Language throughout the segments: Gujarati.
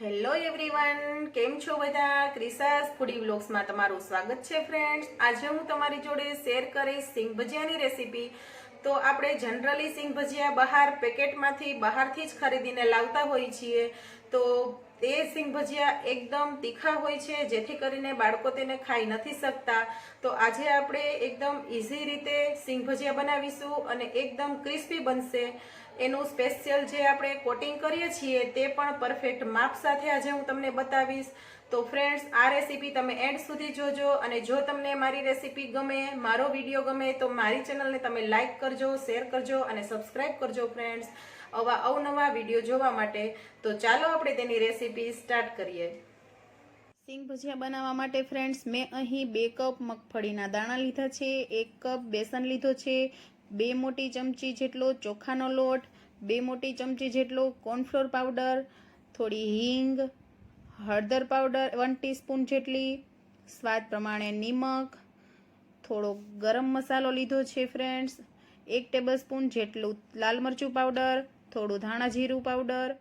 હેલો એવરીવન, કેમ છો બધા? ક્રિશાસ ફૂડી વ્લોગ્સમાં તમારું સ્વાગત છે ફ્રેન્ડ્સ. આજે હું તમારી જોડે શેર કરીશ સિંગ ભજીયાની રેસીપી. તો આપણે જનરલી સિંગ ભજીયા બહારથી જ ખરીદીને લાવતા હોઈએ છીએ. તો એ સિંગ ભજીયા એકદમ તીખા હોય છે, જેથી કરીને બાળકો તેને ખાઈ નથી શકતા. તો આજે આપણે એકદમ ઇઝી રીતે સિંગ ભજીયા બનાવીશું અને એકદમ ક્રિસ્પી બનશે. એનું સ્પેશિયલ જે આપણે કોટિંગ કરીએ છીએ તે પણ પરફેક્ટ માપ સાથે આજે હું તમને બતાવીશ. તો ફ્રેન્ડ્સ, આ રેસીપી તમે એન્ડ સુધી જોજો, અને જો તમને મારી રેસીપી ગમે, મારો વિડીયો ગમે, તો મારી ચેનલને તમે લાઈક કરજો, શેર કરજો અને સબસ્ક્રાઈબ કરજો ફ્રેન્ડ્સ, આવા અવનવા વિડીયો જોવા માટે. તો ચાલો આપણે તેની રેસીપી સ્ટાર્ટ કરીએ. સિંગ ભજીયા બનાવવા માટે ફ્રેન્ડ્સ, મેં અહીં 2 કપ મગફળીના દાણા લીધા છે, 1 કપ બેસન લીધો છે, 2 મોટી ચમચી જેટલો ચોખાનો લોટ, 2 મોટી ચમચી જેટલો કોર્નફ્લોર પાવડર, થોડી હિંગ, હળદર પાવડર 1 ટીસ્પૂન જેટલી, સ્વાદ પ્રમાણે નિમક, થોડો ગરમ મસાલો લીધો છે ફ્રેન્ડ્સ, 1 ટેબલસ્પૂન જેટલું લાલ મરચું પાવડર, થોડું ધાણા જીરું પાવડર,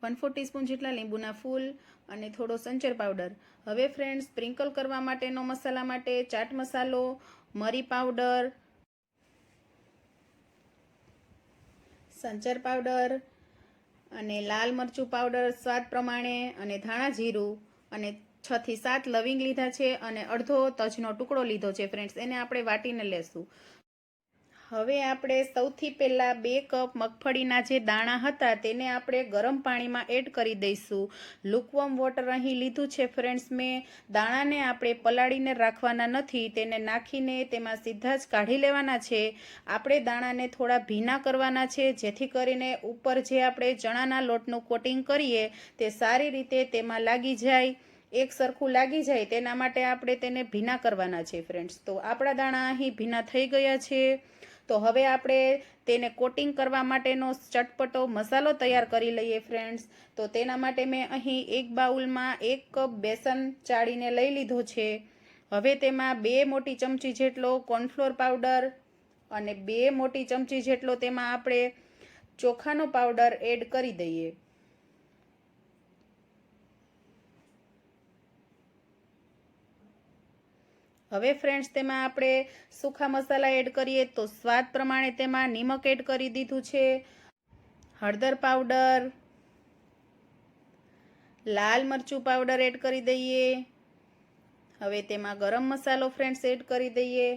1/4 ટીસ્પૂન જેટલા લીંબુના ફૂલ અને થોડો સંચર પાવડર. હવે ફ્રેન્ડ્સ, સ્પ્રિંકલ કરવા માટેનો મસાલા માટે ચાટ મસાલો, મરી પાવડર, સંચર પાવડર અને લાલ મરચું પાવડર સ્વાદ પ્રમાણે, અને ધાણા જીરું, અને 6 થી 7 લવિંગ લીધા છે, અને અડધો તજનો ટુકડો લીધો છે ફ્રેન્ડ્સ. એને આપણે વાટીને લેશું. હવે આપણે સૌથી પહેલા 2 કપ મગફળીના જે દાણા હતા તેને આપણે ગરમ પાણીમાં એડ કરી દઈશું. લુકવોર્મ વોટર અહીં લીધું છે ફ્રેન્ડ્સ મેં. દાણાને આપણે પલાળીને રાખવાના નથી, તેને નાખીને તેમાં સીધા જ કાઢી લેવાના છે. આપણે દાણાને થોડા ભીના કરવાના છે, જેથી કરીને ઉપર જે આપણે ચણાના લોટનું કોટિંગ કરીએ તે સારી રીતે તેમાં લાગી જાય, એક સરખું લાગી જાય. તેના માટે આપણે તેને ભીના કરવાના છે ફ્રેન્ડ્સ. તો આપણા દાણા અહીં ભીના થઈ ગયા છે. તો હવે આપણે તેને કોટિંગ કરવા માટેનો ચટપટો મસાલો તૈયાર કરી લઈએ ફ્રેન્ડ્સ. તો તેના માટે મેં અહીં એક બાઉલમાં 1 કપ બેસન ચાળીને લઈ લીધો છે. હવે તેમાં 2 મોટી ચમચી જેટલો કોર્નફ્લોર પાવડર અને 2 મોટી ચમચી જેટલો તેમાં આપણે ચોખાનો પાવડર એડ કરી દઈએ. હવે ફ્રેન્ડ્સ, તેમાં આપણે સૂકા મસાલા એડ કરીએ. તો સ્વાદ પ્રમાણે તેમાં નિમક એડ કરી દીધું છે, હળદર પાવડર, લાલ મરચું પાવડર એડ કરી દઈએ. હવે તેમાં ગરમ મસાલો ફ્રેન્ડ્સ એડ કરી દઈએ,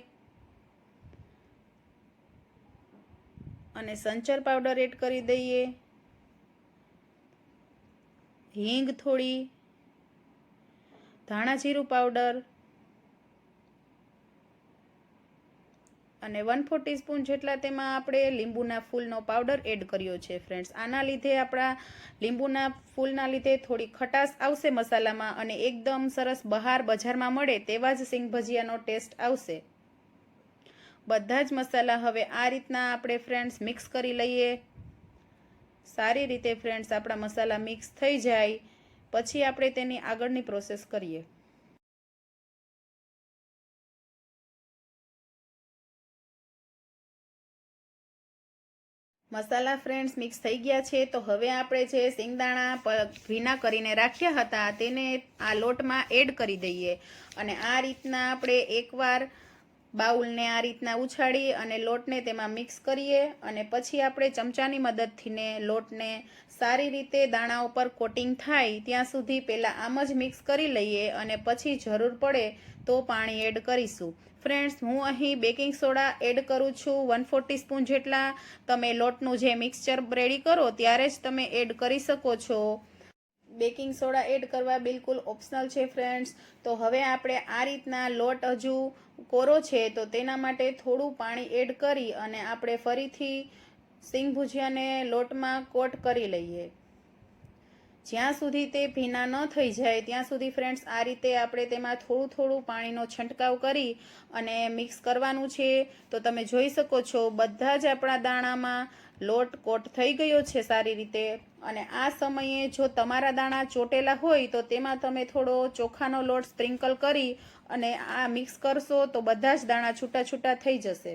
અને સંચર પાવડર એડ કરી દઈએ, હિંગ થોડી, ધાણા જીરું પાવડર અને 1/4 ટીસ્પૂન જેટલા તેમાં આપણે લીંબુના ફૂલનો પાવડર એડ કર્યો છે ફ્રેન્ડ્સ. આના લીધે આપણા લીંબુના ફૂલના લીધે થોડી ખટાશ આવશે મસાલામાં, અને એકદમ સરસ બજારમાં મળે તેવા જ સિંગ ભજીયાનો ટેસ્ટ આવશે. બધા જ મસાલા હવે આ રીતના આપણે ફ્રેન્ડ્સ મિક્સ કરી લઈએ. સારી રીતે ફ્રેન્ડ્સ આપણા મસાલા મિક્સ થઈ જાય પછી આપણે તેની આગળની પ્રોસેસ કરીએ. મસાલા ફ્રેન્ડ્સ મિક્સ થઈ ગયા છે. તો હવે આપણે જે સિંગદાણા ભીના કરીને રાખ્યા હતા તેને આ લોટમાં એડ કરી દઈએ, અને આ રીતના આપણે એકવાર બાઉલને આ રીતના ઉછાળી અને લોટને તેમાં મિક્સ કરીએ, અને પછી આપણે ચમચાની મદદથીને લોટને સારી રીતે દાણા ઉપર કોટિંગ થાય ત્યાં સુધી પહેલાં આમ જ મિક્સ કરી લઈએ, અને પછી જરૂર પડે તો પાણી એડ કરીશું. ફ્રેન્ડ્સ, હું અહીં બેકિંગ સોડા એડ કરું છું 1/4 ટીસ્પૂન જેટલા. તમે લોટનું જે મિક્સચર રેડી કરો ત્યારે જ તમે એડ કરી શકો છો. બેકિંગ સોડા એડ કરવા બિલકુલ ઓપ્શનલ છે ફ્રેન્ડ્સ. તો હવે આપણે આ રીતના લોટ હજુ કોરો છે તો તેના માટે થોડું પાણી એડ કરી અને આપણે ફરીથી સિંગ ભુજિયાને લોટમાં કોટ કરી લઈએ. જ્યાં સુધી તે ભીના ન થઈ જાય ત્યાં સુધી ફ્રેન્ડ્સ આ રીતે આપણે તેમાં થોડું પાણીનો છંટકાવ કરી અને મિક્સ કરવાનું છે. તો તમે જોઈ શકો છો બધા જ આપણા દાણામાં લોટ કોટ થઈ ગયો છે સારી રીતે. અને આ સમયે જો તમારા દાણા ચોટેલા હોય તો તેમાં તમે થોડો ચોખાનો લોટ સ્પ્રિંકલ કરી અને આ મિક્સ કરશો તો બધા જ દાણા છૂટા છૂટા થઈ જશે.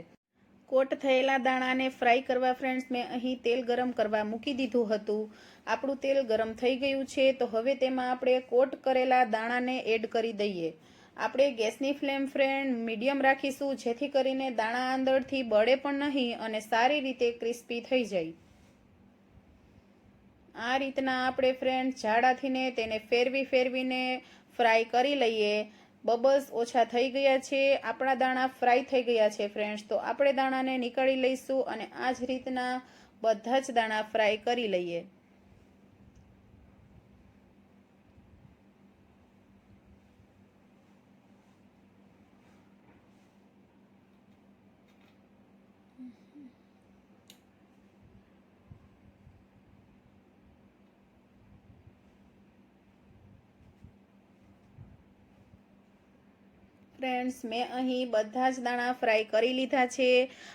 કોટ થયેલા દાણાને ફ્રાય કરવા ફ્રેન્ડ્સ મેં અહીં તેલ ગરમ કરવા મૂકી દીધું હતું. આપણું તેલ ગરમ થઈ ગયું છે. તો હવે તેમાં આપણે કોટ કરેલા દાણાને એડ કરી દઈએ. આપણે ગેસની ફ્લેમ ફ્રેન્ડ મીડિયમ રાખીશું, જેથી કરીને દાણા અંદરથી બળે પણ નહીં અને સારી રીતે ક્રિસ્પી થઈ જાય. આ રીતના આપણે ફ્રેન્ડ જાડાથીને તેને ફેરવીને ફ્રાય કરી લઈએ. બબલ્સ ઓછા થઈ ગયા છે, આપણા દાણા ફ્રાય થઈ ગયા છે ફ્રેન્ડ્સ. તો આપણે દાણાને નીકાળી લઈશું અને આ જ રીતના બધા જ દાણા ફ્રાય કરી લઈએ. ફ્રેન્ડ્સ મેં અહીં બધા જ દાણા ફ્રાય કરી લીધા છે.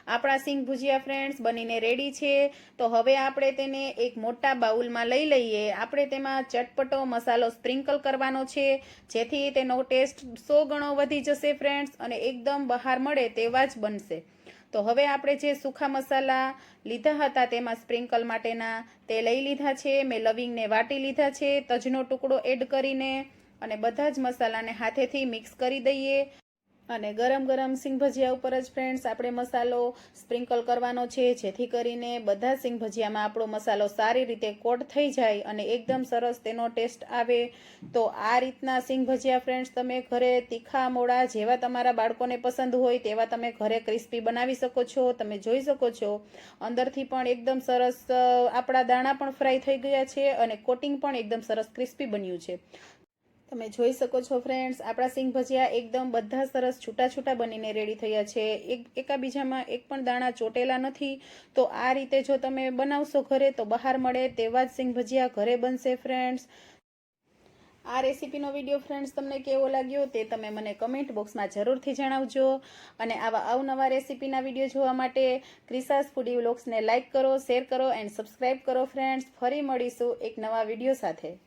આપણા સિંગ ભુજિયા ફ્રેન્ડ્સ બનીને રેડી છે. તો હવે આપણે તેને એક મોટા બાઉલમાં લઈ લઈએ. આપણે તેમાં ચટપટો મસાલો સ્પ્રિંકલ કરવાનો છે, જેથી તેનો ટેસ્ટ 100 ગણો વધી જશે ફ્રેન્ડ્સ અને એકદમ બહાર મળે તેવા જ બનશે. તો હવે આપણે જે સૂખા મસાલા લીધા હતા તેમાં સ્પ્રિંકલ માટેના તે લઈ લીધા છે. મેં લવિંગને વાટી લીધા છે, તજનો ટુકડો એડ કરીને અને બધા જ મસાલાને હાથેથી મિક્સ કરી દઈએ. અને ગરમ ગરમ સિંગ ભજીયા ઉપર જ ફ્રેન્ડ્સ આપણે મસાલો સ્પ્રિંકલ કરવાનો છે, જેથી કરીને બધા સિંગ ભજીયામાં આપણો મસાલો સારી રીતે કોટ થઈ જાય અને એકદમ સરસ તેનો ટેસ્ટ આવે. તો આ રીતના સિંગ ભજીયા ફ્રેન્ડ્સ તમે ઘરે તીખા મોળા જેવા તમારા બાળકોને પસંદ હોય તેવા તમે ઘરે ક્રિસ્પી બનાવી શકો છો. તમે જોઈ શકો છો અંદરથી પણ એકદમ સરસ આપણા દાણા પણ ફ્રાય થઈ ગયા છે અને કોટિંગ પણ એકદમ સરસ ક્રિસ્પી બન્યું છે. તમે જોઈ શકો છો ફ્રેન્ડ્સ, આપણા સિંગ ભજીયા એકદમ બધા સરસ છૂટા છૂટા બનીને રેડી થયા છે. એકાબીજામાં એક પણ દાણા ચોટેલા નથી. તો આ રીતે જો તમે બનાવશો ઘરે તો બહાર મળે તેવા જ સિંગ ભજીયા ઘરે બનશે ફ્રેન્ડ્સ. આ રેસીપીનો વિડીયો ફ્રેન્ડ્સ તમને કેવો લાગ્યો તે તમે મને કમેન્ટ બોક્સમાં જરૂરથી જણાવજો. અને આવા અવનવા રેસીપીના વિડીયો જોવા માટે ક્રિશાસ ફૂડી વ્લોગ્સને લાઇક કરો, શેર કરો એન્ડ સબસ્ક્રાઈબ કરો ફ્રેન્ડ્સ. ફરી મળીશું એક નવા વિડીયો સાથે.